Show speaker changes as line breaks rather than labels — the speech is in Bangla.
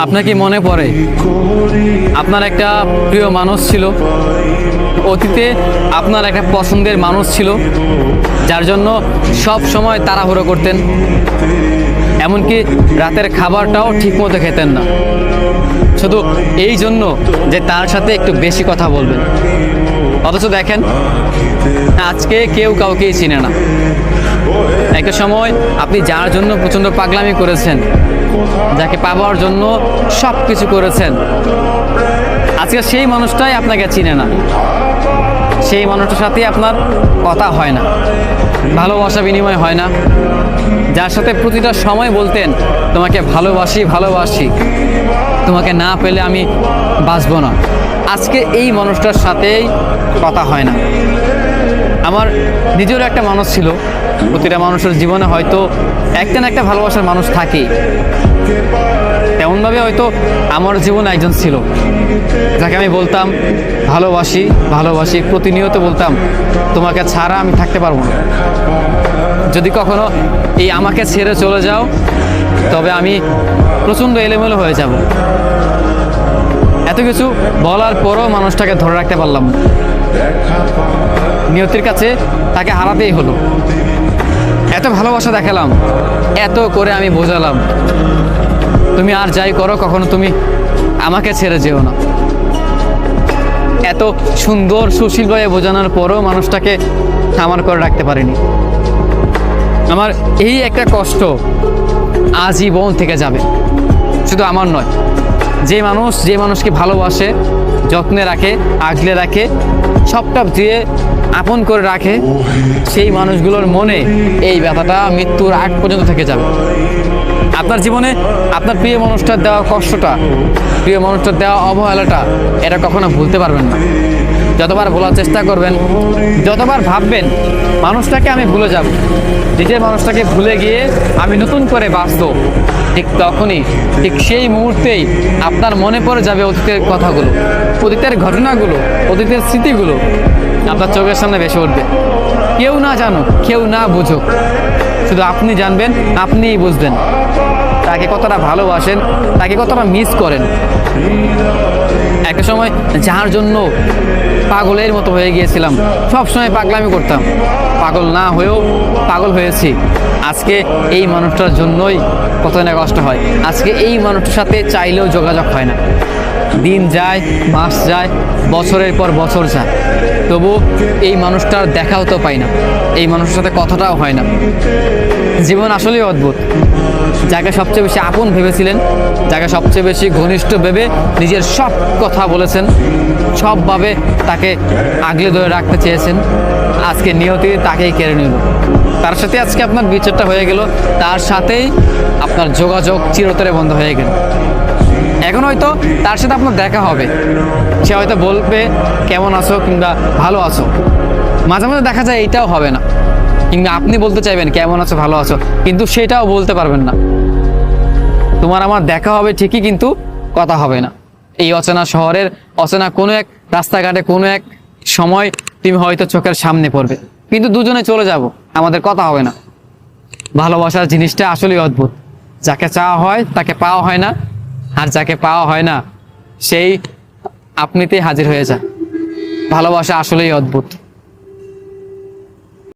আপনার কি মনে পড়ে আপনার একটা প্রিয় মানুষ ছিল, অতীতে আপনার একটা পছন্দের মানুষ ছিল যার জন্য সব সময় তাড়াহুড়ো করতেন, এমনকি রাতের খাবারটাও ঠিকমতো খেতেন না, শুধু এই জন্য যে তার সাথে একটু বেশি কথা বলবেন। অথচ দেখেন আজকে কেউ কাউকেই চিনে না। একটা সময় আপনি যার জন্য প্রচণ্ড পাগলামি করেছেন, যাকে পাওয়ার জন্য সব কিছু করেছেন, আজকে সেই মানুষটাই আপনাকে চিনে না, সেই মানুষটার সাথে আপনার কথা হয় না, ভালোবাসা বিনিময় হয় না। যার সাথে প্রতিটা সময় বলতেন তোমাকে ভালোবাসি ভালোবাসি, তোমাকে না পেলে আমি বাঁচবো না, আজকে এই মানুষটার সাথেই কথা হয় না। আমার নিজেরও একটা মানুষ ছিল, প্রতিটা মানুষের জীবনে হয়তো একটা না একটা ভালোবাসার মানুষ থাকে, তেমনভাবে হয়তো আমার জীবনে একজন ছিল যাকে আমি বলতাম ভালোবাসি ভালোবাসি, প্রতিনিয়ত বলতাম তোমাকে ছাড়া আমি থাকতে পারবো না, যদি কখনো এই আমাকে ছেড়ে চলে যাও তবে আমি প্রচণ্ড এলোমেলো হয়ে যাব। এত কিছু বলার পরও মানুষটাকে ধরে রাখতে পারলাম না, নিয়তির কাছে তাকে হারাতেই হলো। এত ভালোবাসা দেখালাম, এত করে আমি বোঝালাম তুমি আর যাই করো কখনো তুমি আমাকে ছেড়ে যেও না। এত সুন্দর সুশীলভাবে বোঝানোর পরও মানুষটাকে থামার করে রাখতে পারিনি। আমার এই একটা কষ্ট আজীবন থেকে যাবে, শুধু আমার নয়, যে মানুষকে ভালোবাসে, যত্নে রাখে, আগলে রাখে, সবটা দিয়ে আপন করে রাখে, সেই মানুষগুলোর মনে এই ব্যথাটা মৃত্যুর আগ পর্যন্ত থেকে যাবে। আপনার জীবনে আপনার প্রিয় মানুষটার দেওয়া কষ্টটা, প্রিয় মানুষটার দেওয়া অবহেলাটা, এটা কখনো ভুলতে পারবেন না। যতবার ভোলার চেষ্টা করবেন, যতবার ভাববেন মানুষটাকে আমি ভুলে যাব, নিজের মানুষটাকে ভুলে গিয়ে আমি নতুন করে বাঁচবো, ঠিক তখনই, ঠিক সেই মুহূর্তেই আপনার মনে পড়ে যাবে অতীতের কথাগুলো, অতীতের ঘটনাগুলো, অতীতের স্মৃতিগুলো আপনার চোখের সামনে ভেসে উঠবে। কেউ না জানুক, কেউ না বুঝুক, শুধু আপনি জানবেন, আপনিই বুঝবেন তাকে কতটা ভালোবাসেন, তাকে কতটা মিস করেন। একটা সময় যার জন্য পাগলের মতো হয়ে গিয়েছিলাম, সব সময় পাগলামি করতাম, পাগল না হয়েও পাগল হয়েছি। আজকে এই মানুষটার জন্যই কত না কষ্ট হয়, আজকে এই মানুষটার সাথে চাইলেও যোগাযোগ হয় না। দিন যায়, মাস যায়, বছরের পর বছর যায়, তবু এই মানুষটার দেখাও তো পাই না, এই মানুষের সাথে কথাটাও হয় না। জীবন আসলেই অদ্ভুত। যাকে সবচেয়ে বেশি আপন ভেবেছিলেন, যাকে সবচেয়ে বেশি ঘনিষ্ঠ ভেবে নিজের সব কথা বলেছেন, সবভাবে তাকে আগলে ধরে রাখতে চেয়েছেন, আজকে নিয়তি তাকেই কেড়ে নিল। তার সাথে আজকে আপনার বিচারটা হয়ে গেল, তার সাথেই আপনার যোগাযোগ চিরতরে বন্ধ হয়ে গেল। এখন হয়তো তার সাথে আপনার দেখা হবে, সে হয়তো বলবে কেমন আছো কিংবা ভালো আছো, মাঝে মাঝে দেখা যায় এইটাও হবে না, কিংবা আপনি বলতে চাইবেন কেমন আছো ভালো আছো, কিন্তু সেটাও বলতে পারবেন না। তোমার আমার দেখা হবে ঠিকই, কিন্তু কথা হবে না। এই অচেনা শহরের অচেনা কোনো এক রাস্তাঘাটে কোনো এক সময় তুমি হয়তো চোখের সামনে পড়বে, কিন্তু দুজনে চলে যাব, আমাদের কথা হবে না। ভালোবাসার জিনিসটা আসলেই অদ্ভুত। যাকে চাওয়া হয় তাকে পাওয়া হয় না, আর যাকে পাওয়া হয় না সেই আপনিতেই হাজির হয়ে যায়। ভালোবাসা আসলেই অদ্ভুত।